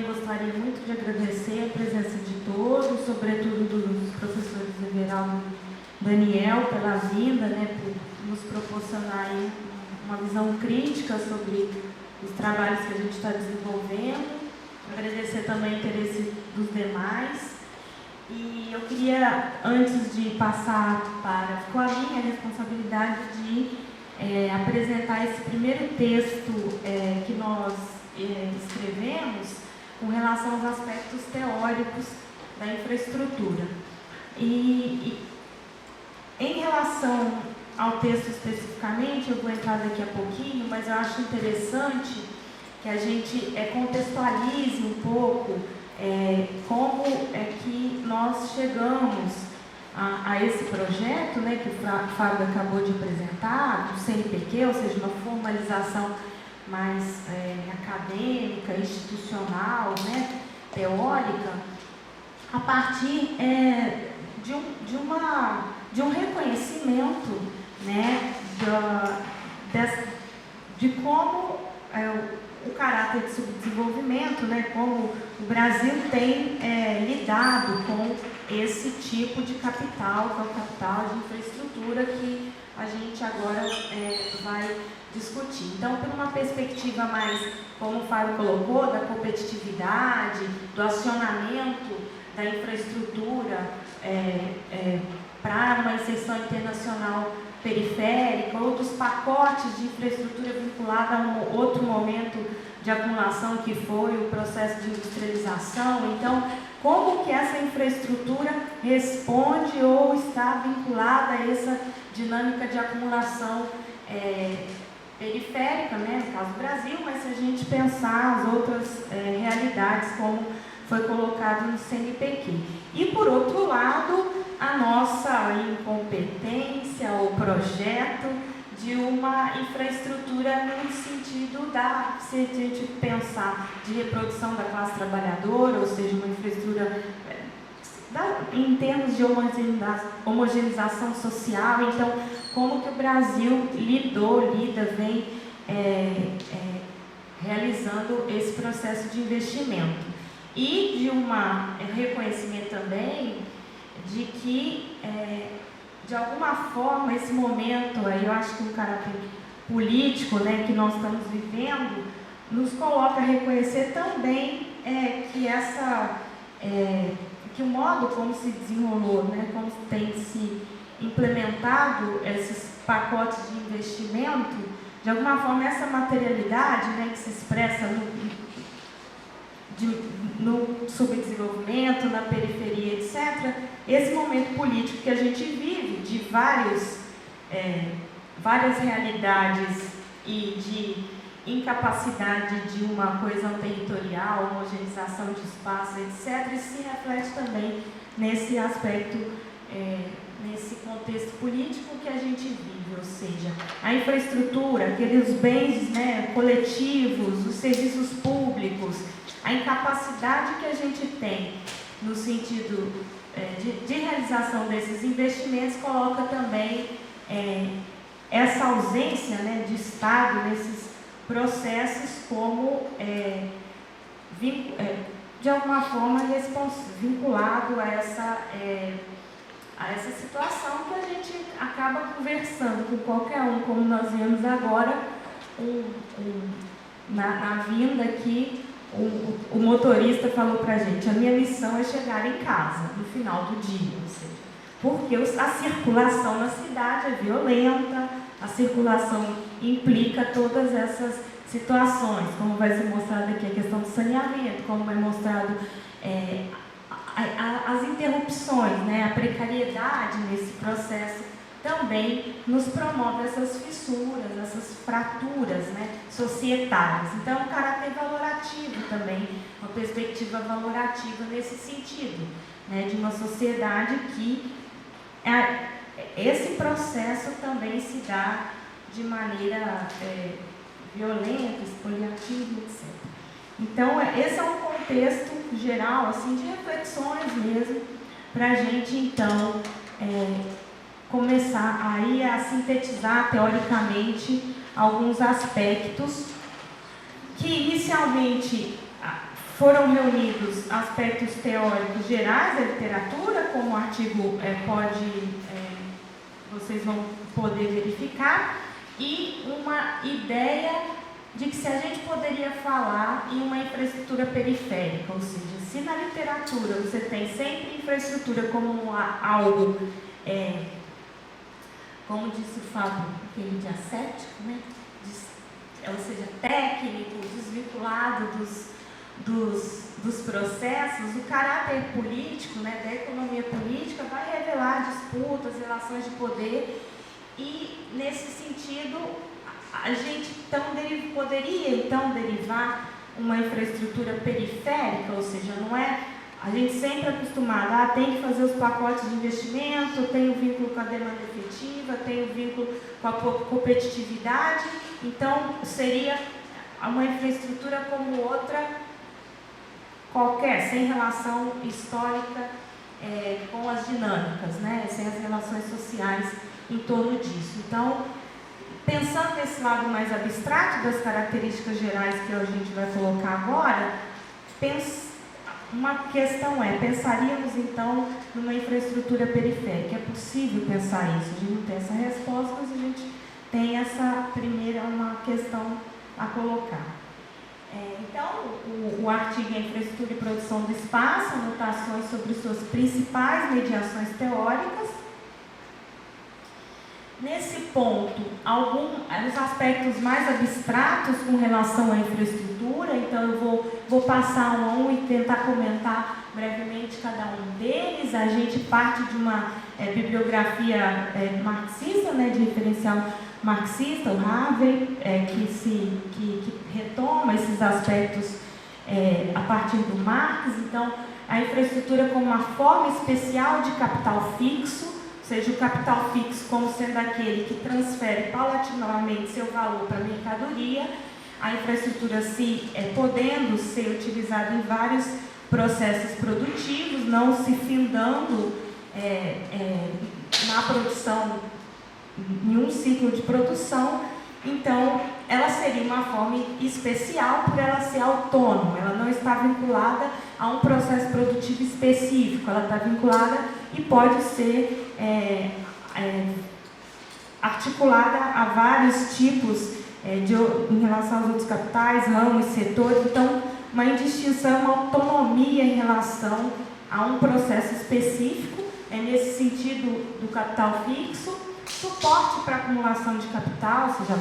também gostaria muito de agradecer a presença de todos, sobretudo dos professores Everaldo e Daniel, pela vinda, né, por nos proporcionar aí uma visão crítica sobre os trabalhos que a gente está desenvolvendo. Agradecer também o interesse dos demais. E eu queria, antes de passar para a minha responsabilidade de apresentar esse primeiro texto que nós escrevemos com relação aos aspectos teóricos da infraestrutura. E em relação ao texto especificamente, eu vou entrar daqui a pouquinho, mas eu acho interessante que a gente contextualize um pouco como é que nós chegamos a esse projeto, né, que o Fábio acabou de apresentar, do CNPq, ou seja, uma formalização mais acadêmica, institucional, né, teórica, a partir de um reconhecimento, né, de como o caráter de subdesenvolvimento, né, como o Brasil tem lidado com esse tipo de capital, que é o capital de infraestrutura que a gente agora vai discutir. Então, por uma perspectiva mais, como o Fábio colocou, da competitividade, do acionamento da infraestrutura para uma inserção internacional periférica, ou dos pacotes de infraestrutura vinculada a um outro momento de acumulação que foi o processo de industrialização. Então, como que essa infraestrutura responde ou está vinculada a essa dinâmica de acumulação periférica, né, no caso do Brasil, mas se a gente pensar as outras realidades, como foi colocado no CNPq. E, por outro lado, a nossa incompetência ou projeto de uma infraestrutura no sentido se a gente pensar de reprodução da classe trabalhadora, ou seja, uma infraestrutura em termos de homogeneização social. Então, como que o Brasil vem realizando esse processo de investimento. E de um reconhecimento também de que, de alguma forma, esse momento, eu acho que um caráter político, né, que nós estamos vivendo, nos coloca a reconhecer também que o modo como se desenrolou, né, como tem se implementado esses pacotes de investimento, de alguma forma essa materialidade, né, que se expressa no subdesenvolvimento, na periferia, etc., esse momento político que a gente vive, de várias realidades e de incapacidade de uma coesão territorial, homogeneização de espaços, etc., isso se reflete também nesse aspecto, nesse contexto político que a gente vive, ou seja, a infraestrutura, aqueles bens, né, coletivos, os serviços públicos, a incapacidade que a gente tem no sentido de realização desses investimentos coloca também essa ausência, né, de Estado nesses processos como, de alguma forma, vinculado a essa situação que a gente acaba conversando com qualquer um, como nós vemos agora, na vinda aqui. O motorista falou para a gente: a minha missão é chegar em casa no final do dia, ou seja, porque a circulação na cidade é violenta, a circulação implica todas essas situações, como vai ser mostrado aqui a questão do saneamento, como vai mostrado as interrupções, né, a precariedade nesse processo também nos promove essas fissuras, essas fraturas, né, societárias. Então, um caráter valorativo também, uma perspectiva valorativa nesse sentido, né, de uma sociedade que esse processo também se dá de maneira violenta, expoliativa, etc. Então, esse é um contexto geral, assim, de reflexões mesmo, para a gente, então, começar aí a sintetizar teoricamente alguns aspectos que inicialmente foram reunidos aspectos teóricos gerais da literatura, como o artigo vocês vão poder verificar, e uma ideia de que se a gente poderia falar em uma infraestrutura periférica, ou seja, se na literatura você tem sempre infraestrutura como algo, como disse o Fábio, aquele diacético, né? Ou seja, técnico, desvinculado dos processos, o caráter político, né, da economia política vai revelar disputas, relações de poder, e nesse sentido a gente poderia então derivar uma infraestrutura periférica, ou seja, não é a gente sempre acostumado, tem que fazer os pacotes de investimento, tem o vínculo com a demanda efetiva, tem o vínculo com a competitividade, então seria uma infraestrutura como outra qualquer, sem relação histórica com as dinâmicas, né? Sem as relações sociais em torno disso. Então, pensando nesse lado mais abstrato das características gerais que a gente vai colocar agora, uma questão pensaríamos então numa infraestrutura periférica? É possível pensar isso? A gente não tem essa resposta, mas a gente tem essa primeira uma questão a colocar. Então, o artigo é Infraestrutura e Produção do Espaço, anotações sobre suas principais mediações teóricas. Nesse ponto, os aspectos mais abstratos com relação à infraestrutura, então eu vou passar um a um e tentar comentar brevemente cada um deles. A gente parte de uma bibliografia marxista, né, de referencial marxista, o Harvey, que retoma esses aspectos a partir do Marx. Então, a infraestrutura como uma forma especial de capital fixo, ou seja, o capital fixo como sendo aquele que transfere paulatinamente seu valor para a mercadoria, a infraestrutura podendo ser utilizada em vários processos produtivos, não se findando na produção, em um ciclo de produção. Então, ela seria uma forma especial por ela ser autônoma, ela não está vinculada a um processo produtivo específico, ela está vinculada e pode ser articulada a vários tipos em relação aos outros capitais, ramos, setores. Então, uma indistinção, uma autonomia em relação a um processo específico, nesse sentido do capital fixo, suporte para acumulação de capital, ou seja,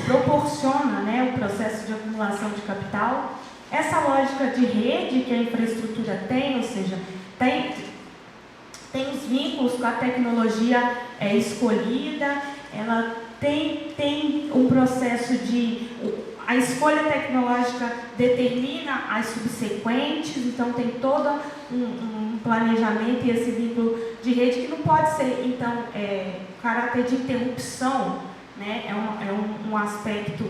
proporciona, né, o processo de acumulação de capital. Essa lógica de rede que a infraestrutura tem, ou seja, tem os vínculos com a tecnologia escolhida, ela tem um processo a escolha tecnológica determina as subsequentes, então tem todo um planejamento e esse vínculo de rede que não pode ser, então, caráter de interrupção, né? É um aspecto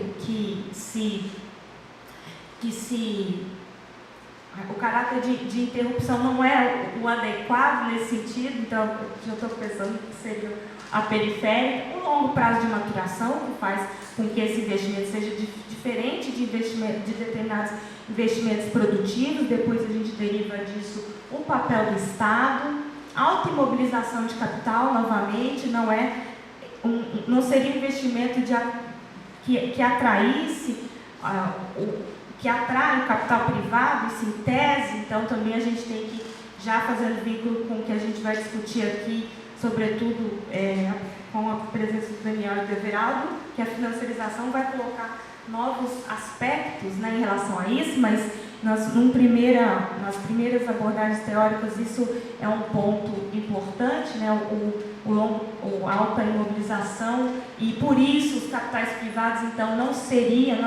o caráter de interrupção não é o adequado nesse sentido, então já estou pensando que seria a periférica, um longo prazo de maturação que faz com que esse investimento seja diferente de determinados investimentos produtivos. Depois a gente deriva disso o papel do Estado, autoimobilização de capital, novamente, não seria um investimento que atraísse que atrai o capital privado, isso em tese. Então também a gente tem que, já fazendo vínculo com o que a gente vai discutir aqui, sobretudo com a presença do Daniel e do Everaldo, que a financiarização vai colocar novos aspectos, né, em relação a isso, mas nas primeiras abordagens teóricas isso é um ponto importante, né, a alta imobilização, e por isso os capitais privados então não estariam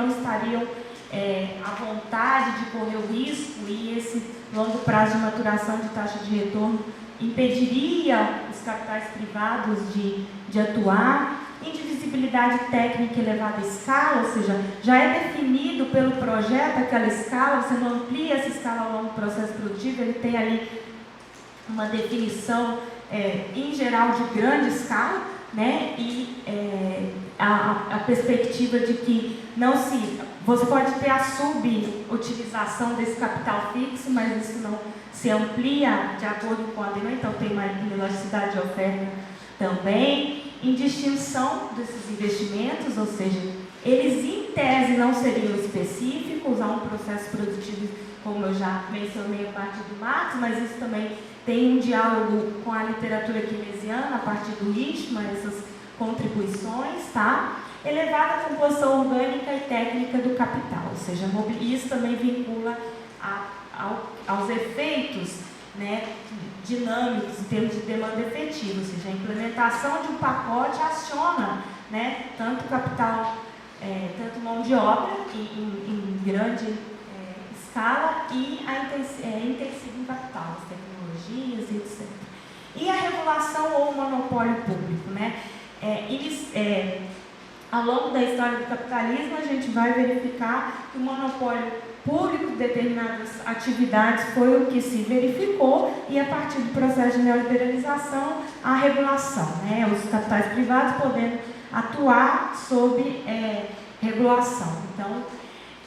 à vontade de correr o risco, e esse longo prazo de maturação de taxa de retorno impediria os capitais privados de atuar. Indivisibilidade técnica em elevada escala, ou seja, já é definido pelo projeto aquela escala, você não amplia essa escala ao longo do processo produtivo, ele tem ali uma definição, em geral, de grande escala, né? E a perspectiva de que Você pode ter a subutilização desse capital fixo, mas isso não se amplia de acordo com a demanda, então tem uma elasticidade de oferta também. Em distinção desses investimentos, ou seja, eles em tese não seriam específicos a um processo produtivo, como eu já mencionei a partir do Marx, mas isso também tem um diálogo com a literatura keynesiana a partir do Richman, essas contribuições, tá? Elevada composição orgânica e técnica do capital, ou seja, isso também vincula aos efeitos, né, dinâmicos em termos de demanda efetiva, ou seja, a implementação de um pacote aciona, né, tanto capital, tanto mão de obra em grande escala e intensivo em capital, as tecnologias e etc. E a regulação ou o monopólio público, né? Ao longo da história do capitalismo, a gente vai verificar que o monopólio público de determinadas atividades foi o que se verificou e, a partir do processo de neoliberalização, a regulação, né? Os capitais privados podendo atuar sob regulação. Então,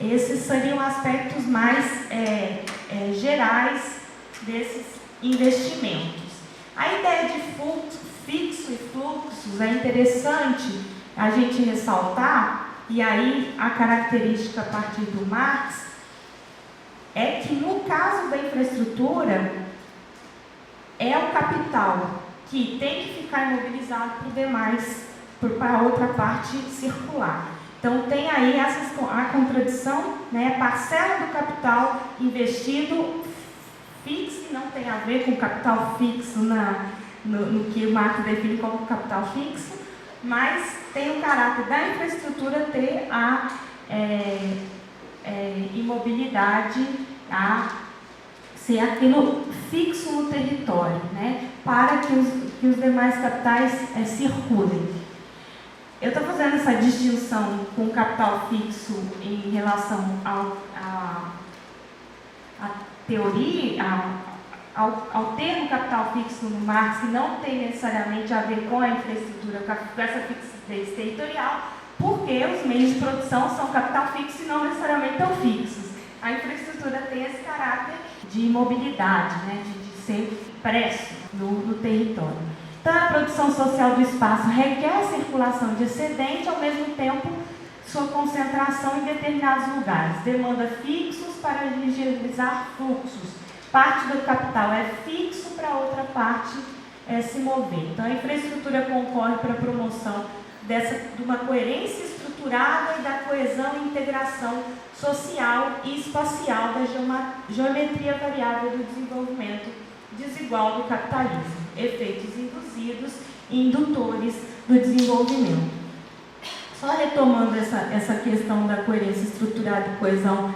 esses seriam aspectos mais gerais desses investimentos. A ideia de fixo e fluxos é interessante a gente ressaltar, e aí a característica a partir do Marx é que no caso da infraestrutura é o capital que tem que ficar imobilizado para o demais, para a outra parte circular. Então tem aí a contradição, né? Parcela do capital investido fixo, não tem a ver com capital fixo no que o Marx define como capital fixo, mas tem o caráter da infraestrutura ter a imobilidade, a ser aquilo fixo no território, né, para que os demais capitais circulem. Eu estou fazendo essa distinção com o capital fixo em relação à teoria, ao termo capital fixo no Marx, que não tem necessariamente a ver com a infraestrutura, com essa fixidez territorial, porque os meios de produção são capital fixo e não necessariamente tão fixos. A infraestrutura tem esse caráter de mobilidade, né, de ser presso no território. Então, a produção social do espaço requer a circulação de excedente, ao mesmo tempo, sua concentração em determinados lugares. Demanda fixos para agilizar fluxos. Parte do capital é fixo para a outra parte se mover. Então, a infraestrutura concorre para a promoção de uma coerência estruturada e da coesão e integração social e espacial da geometria variável do desenvolvimento desigual do capitalismo, efeitos induzidos e indutores do desenvolvimento. Só retomando essa questão da coerência estruturada e coesão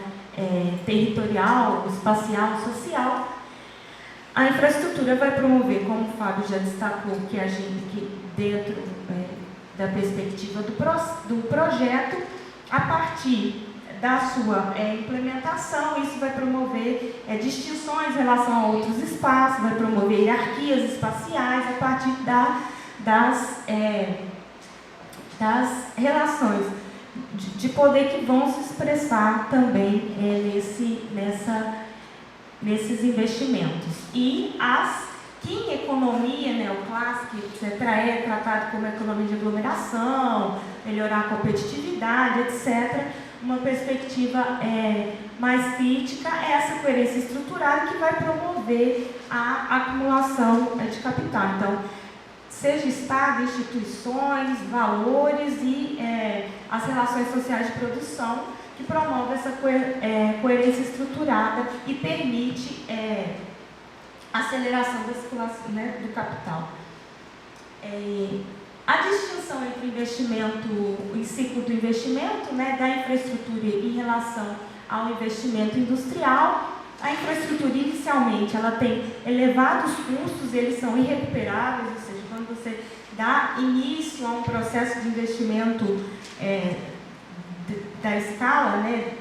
territorial, espacial, social, a infraestrutura vai promover, como o Fábio já destacou, que dentro da perspectiva do projeto, a partir da sua implementação, isso vai promover distinções em relação a outros espaços, vai promover hierarquias espaciais a partir das relações de poder que vão se expressar também nesses investimentos. E que em economia neoclássica, etc., é tratado como economia de aglomeração, melhorar a competitividade, etc., uma perspectiva mais crítica é essa coerência estruturada que vai promover a acumulação de capital. Então, seja Estado, instituições, valores e as relações sociais de produção, que promove essa coerência estruturada e permite a aceleração da circulação, né, do capital. A distinção entre o investimento, o ciclo do investimento, né, da infraestrutura em relação ao investimento industrial. A infraestrutura, inicialmente, ela tem elevados custos, eles são irrecuperáveis, ou seja, quando você dá início a um processo de investimento da escala, né,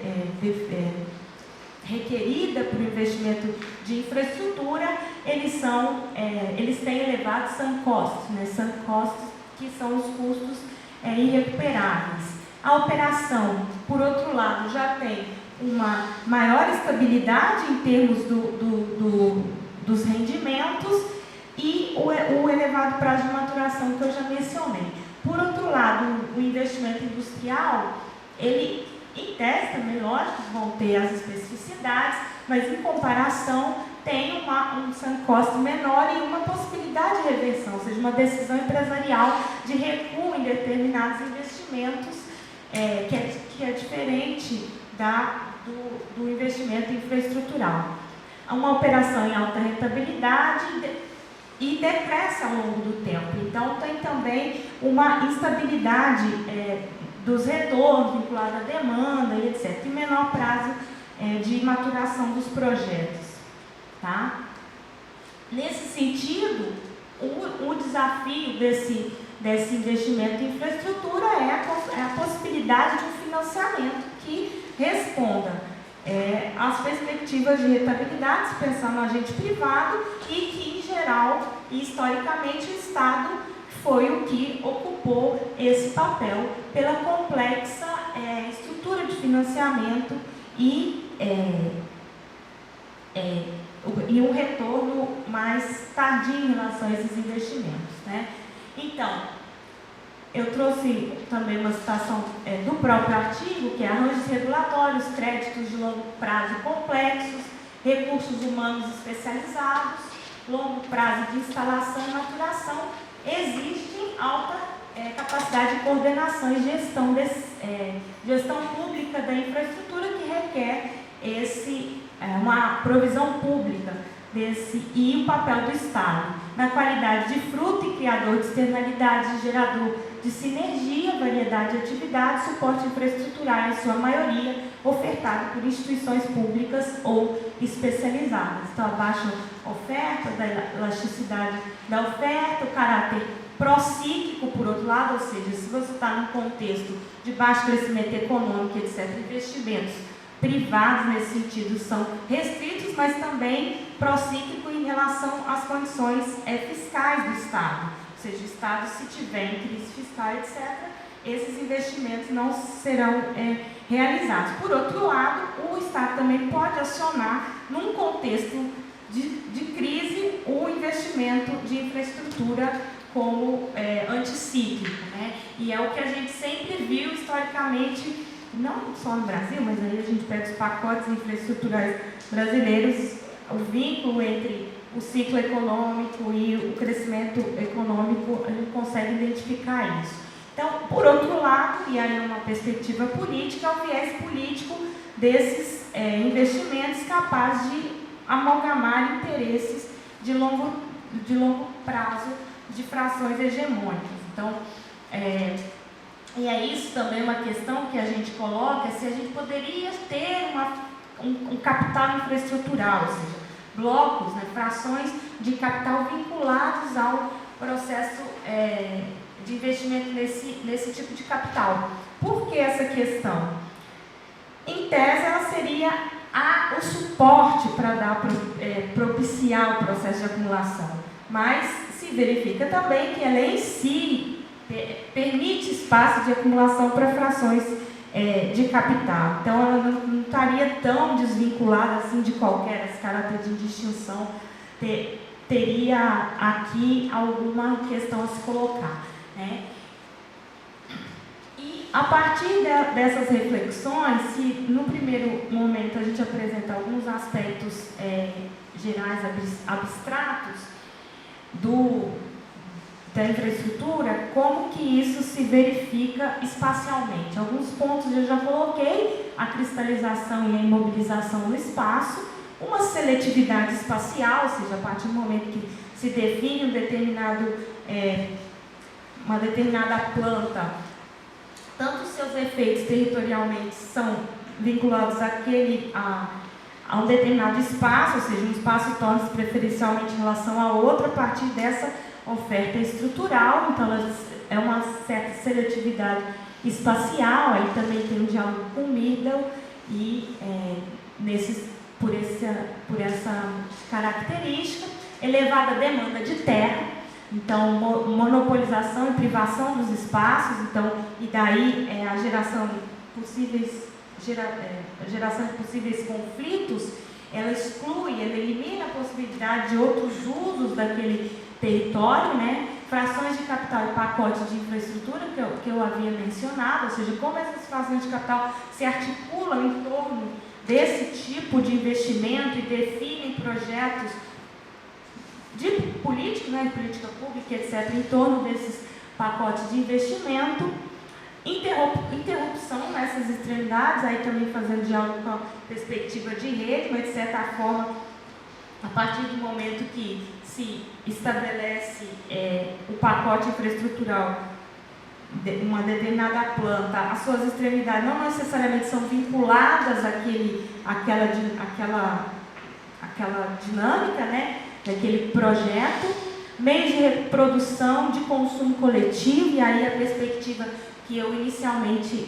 requerida para o investimento de infraestrutura, eles têm elevados sunk costs, né, sunk costs, que são os custos irrecuperáveis. A operação, por outro lado, já tem uma maior estabilidade em termos dos rendimentos e o elevado prazo de maturação que eu já mencionei. Por outro lado, o investimento industrial, ele, em tese também, lógico, vão ter as especificidades, mas em comparação tem um sunk cost menor e uma possibilidade de reversão, ou seja, uma decisão empresarial de recuo em determinados investimentos, que é diferente do investimento infraestrutural. Uma operação em alta rentabilidade e decresce ao longo do tempo. Então, tem também uma instabilidade dos retornos vinculada à demanda e etc. E menor prazo de maturação dos projetos. Tá? Nesse sentido, o desafio desse investimento em infraestrutura é a possibilidade de um financiamento que responda às perspectivas de rentabilidade, se pensar no agente privado, e que, em geral e historicamente, o Estado foi o que ocupou esse papel pela complexa estrutura de financiamento e um retorno mais tardio em relação a esses investimentos, né? Então, eu trouxe também uma citação do próprio artigo, que é arranjos regulatórios, créditos de longo prazo complexos, recursos humanos especializados, longo prazo de instalação e maturação, exigem alta capacidade de coordenação e gestão pública da infraestrutura, que requer uma provisão pública e o papel do Estado na qualidade de fruto e criador de externalidades, gerador de sinergia, variedade de atividades, suporte infraestrutural, em sua maioria, ofertado por instituições públicas ou especializadas. Então, a baixa oferta, da elasticidade da oferta, o caráter procíclico, por outro lado, ou seja, se você está num contexto de baixo crescimento econômico, etc., investimentos privados, nesse sentido, são restritos, mas também procíclico em relação às condições fiscais do Estado. Ou seja, o Estado, se tiver em crise fiscal, etc., esses investimentos não serão realizados. Por outro lado, o Estado também pode acionar, num contexto de crise, o investimento de infraestrutura como anticíclico, né? E é o que a gente sempre viu historicamente, não só no Brasil, mas aí a gente pega os pacotes infraestruturais brasileiros, o vínculo entre o ciclo econômico e o crescimento econômico, a gente consegue identificar isso. Então, por outro lado, e aí uma perspectiva política, é o viés político desses investimentos capaz de amalgamar interesses de longo prazo de frações hegemônicas. Então, e é isso também uma questão que a gente coloca, se a gente poderia ter um capital infraestrutural, ou seja, blocos, né, frações de capital vinculados ao processo de investimento nesse tipo de capital. Por que essa questão? Em tese, ela seria o suporte para propiciar o processo de acumulação, mas se verifica também que ela em si permite espaço de acumulação para frações de capital. Então, ela não estaria tão desvinculada assim de qualquer caráter de distinção. Teria aqui alguma questão a se colocar, né? E a partir dessas reflexões, se no primeiro momento a gente apresenta alguns aspectos gerais, abstratos da infraestrutura, como que isso se verifica espacialmente. Alguns pontos eu já coloquei: a cristalização e a imobilização no espaço, uma seletividade espacial, ou seja, a partir do momento que se define uma determinada planta, tanto os seus efeitos territorialmente são vinculados a um determinado espaço, ou seja, um espaço torna-se preferencialmente em relação a outro a partir dessa oferta estrutural. Então, é uma certa seletividade espacial. Aí também tem um diálogo com Middle e por essa característica, elevada demanda de terra, Então, monopolização e privação dos espaços, então, e daí a geração de possíveis conflitos, ela exclui, ela elimina a possibilidade de outros usos daquele território, né? Frações de capital e pacote de infraestrutura, que eu havia mencionado, ou seja, como essas frações de capital se articulam em torno desse tipo de investimento e definem projetos de política, né, de política pública, etc., em torno desses pacotes de investimento. Interrupção nessas extremidades, aí também fazendo diálogo com a perspectiva de rede, mas de certa forma, a partir do momento que se estabelece o pacote infraestrutural, uma determinada planta, as suas extremidades não necessariamente são vinculadas àquela dinâmica, né, daquele projeto, meios de reprodução, de consumo coletivo, e aí a perspectiva que eu inicialmente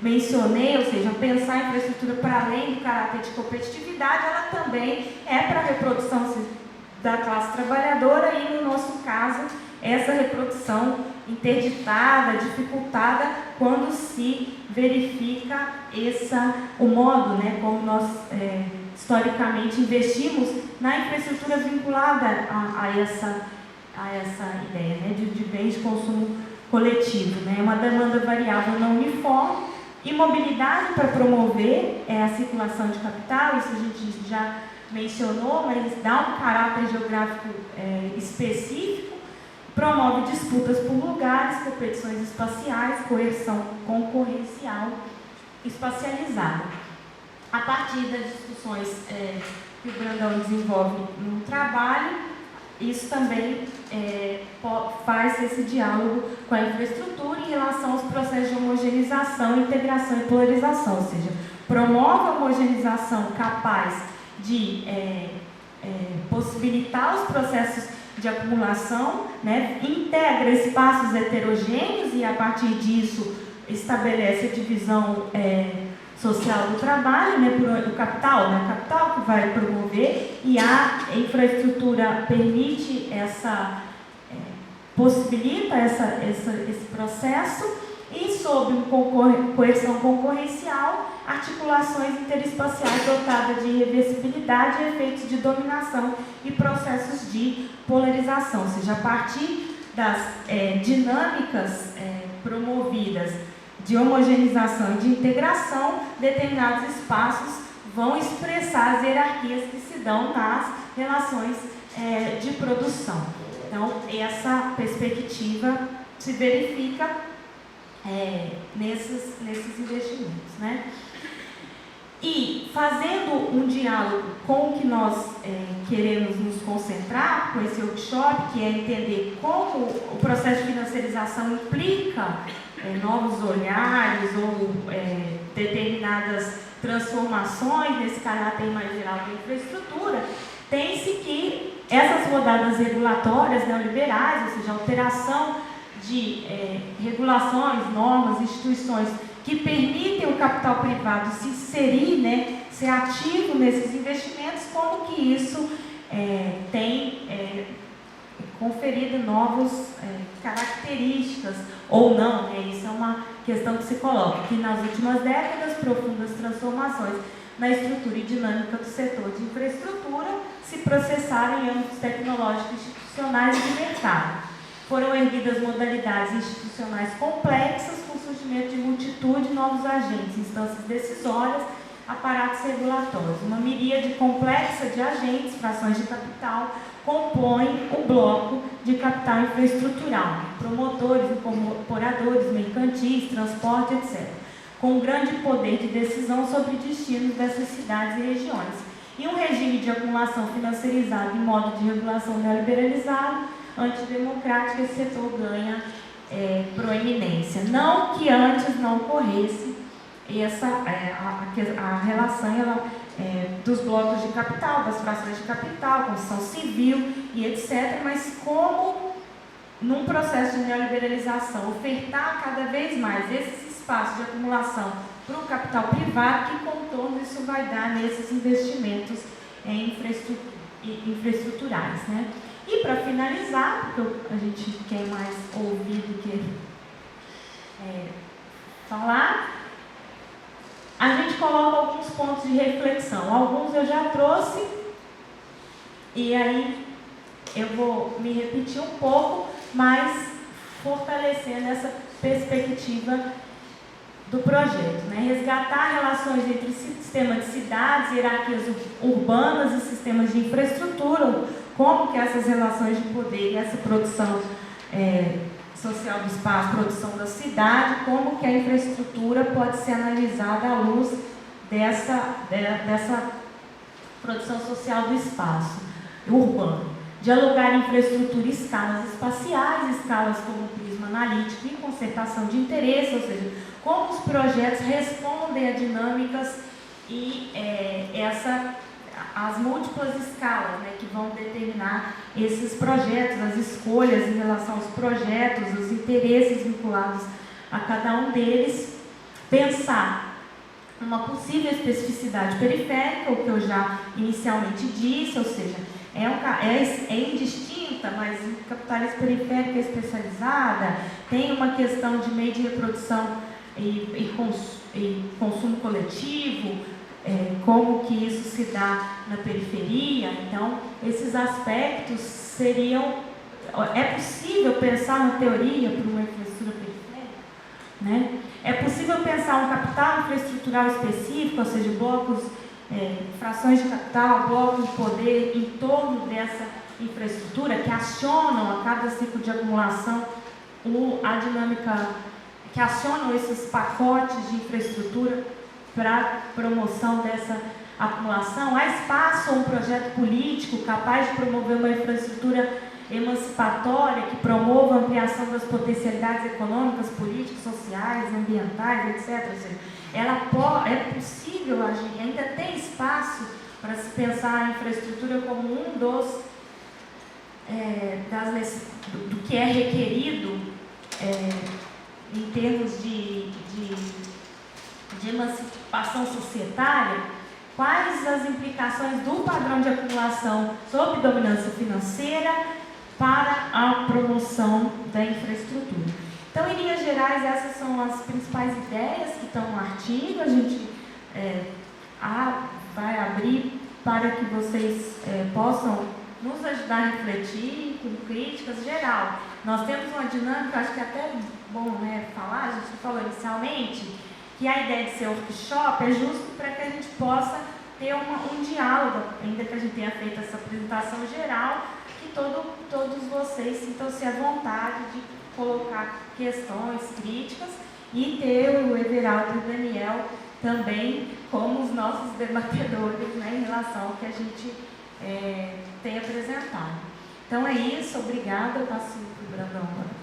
mencionei, ou seja, pensar a infraestrutura para além do caráter de competitividade, ela também é para a reprodução da classe trabalhadora e, no nosso caso, essa reprodução interditada, dificultada, quando se verifica o modo, né, como nós historicamente investimos na infraestrutura vinculada a essa ideia, né, de bens de consumo coletivo, né, uma demanda variável não uniforme e mobilidade para promover a circulação de capital, isso a gente já mencionou, mas dá um caráter geográfico específico, promove disputas por lugares, competições espaciais, coerção concorrencial espacializada. A partir das discussões que o Brandão desenvolve no trabalho, isso também faz esse diálogo com a infraestrutura em relação aos processos de homogeneização, integração e polarização, ou seja, promove a homogeneização capaz de possibilitar os processos de acumulação, né, integra espaços heterogêneos e, a partir disso, estabelece a divisão social do trabalho, né, por o capital, né, capital que vai promover, e a infraestrutura permite possibilita esse processo, e sob coerção concorrencial, articulações interespaciais dotadas de reversibilidade e efeitos de dominação e processos de polarização, ou seja, a partir das dinâmicas promovidas de homogeneização e de integração, determinados espaços vão expressar as hierarquias que se dão nas relações de produção. Então, essa perspectiva se verifica nesses investimentos, né? E fazendo um diálogo com o que nós queremos nos concentrar com esse workshop, que é entender como o processo de financiarização implica novos olhares ou determinadas transformações nesse caráter mais geral da infraestrutura, tem-se que essas rodadas regulatórias neoliberais, ou seja, alteração de regulações, normas, instituições que permitem o capital privado se inserir, né, ser ativo nesses investimentos, como que isso tem conferido novas características ou não, né? Isso é uma questão que se coloca, que nas últimas décadas, profundas transformações na estrutura e dinâmica do setor de infraestrutura se processaram em âmbitos tecnológicos, institucionais e de mercado. Foram erguidas modalidades institucionais complexas com o surgimento de multitude de novos agentes, instâncias decisórias, aparatos regulatórios. Uma miríade complexa de agentes, frações de capital, compõem o bloco de capital infraestrutural, promotores, incorporadores, mercantis, transporte, etc., com grande poder de decisão sobre destinos dessas cidades e regiões. E um regime de acumulação financiarizado em modo de regulação neoliberalizado, antidemocrática, esse setor ganha proeminência. Não que antes não ocorresse a relação dos blocos de capital, das frações de capital, construção civil e etc., mas como, num processo de neoliberalização, ofertar cada vez mais esses espaços de acumulação para o capital privado, que contorno isso vai dar nesses investimentos infraestruturais, né? E para finalizar, porque a gente quer mais ouvir do que falar, a gente coloca alguns pontos de reflexão. Alguns eu já trouxe, e aí eu vou me repetir um pouco, mas fortalecendo essa perspectiva do projeto, né? Resgatar relações entre sistema de cidades, hierarquias urbanas e sistemas de infraestrutura, como que essas relações de poder e essa produção social do espaço, produção da cidade, como que a infraestrutura pode ser analisada à luz dessa produção social do espaço urbano. Dialogar infraestrutura e escalas espaciais, escalas como prisma analítico e concertação de interesse, ou seja, como os projetos respondem a dinâmicas e as múltiplas escalas, né, que vão determinar esses projetos, as escolhas em relação aos projetos, os interesses vinculados a cada um deles. Pensar uma possível especificidade periférica, o que eu já inicialmente disse, ou seja, é indistinta, mas capitalismo periférica especializada, tem uma questão de meio de reprodução e consumo coletivo, como que isso se dá na periferia. Então, esses aspectos seriam... É possível pensar na teoria por uma infraestrutura periférica, né? É possível pensar um capital infraestrutural específico, ou seja, blocos, frações de capital, blocos de poder em torno dessa infraestrutura que acionam a cada ciclo de acumulação a dinâmica, que acionam esses pacotes de infraestrutura para promoção dessa acumulação. Há espaço a um projeto político capaz de promover uma infraestrutura emancipatória que promova a ampliação das potencialidades econômicas, políticas, sociais, ambientais, etc. Ou seja, é possível agir, ainda tem espaço para se pensar a infraestrutura como um do que é requerido em termos de emancipação societária. Quais as implicações do padrão de acumulação sob dominância financeira para a promoção da infraestrutura? Então, em linhas gerais, essas são as principais ideias que estão no artigo. A gente vai abrir para que vocês possam nos ajudar a refletir com críticas geral. Nós temos uma dinâmica, acho que é até bom, né, falar, a gente falou inicialmente, que a ideia de ser workshop é justo para que a gente possa ter um diálogo, ainda que a gente tenha feito essa apresentação geral, que todos vocês sintam-se à vontade de colocar questões, críticas, e ter o Everaldo e o Daniel também como os nossos debatedores, né, em relação ao que a gente tem apresentado. Então é isso, obrigada, eu passo para o Brandão agora.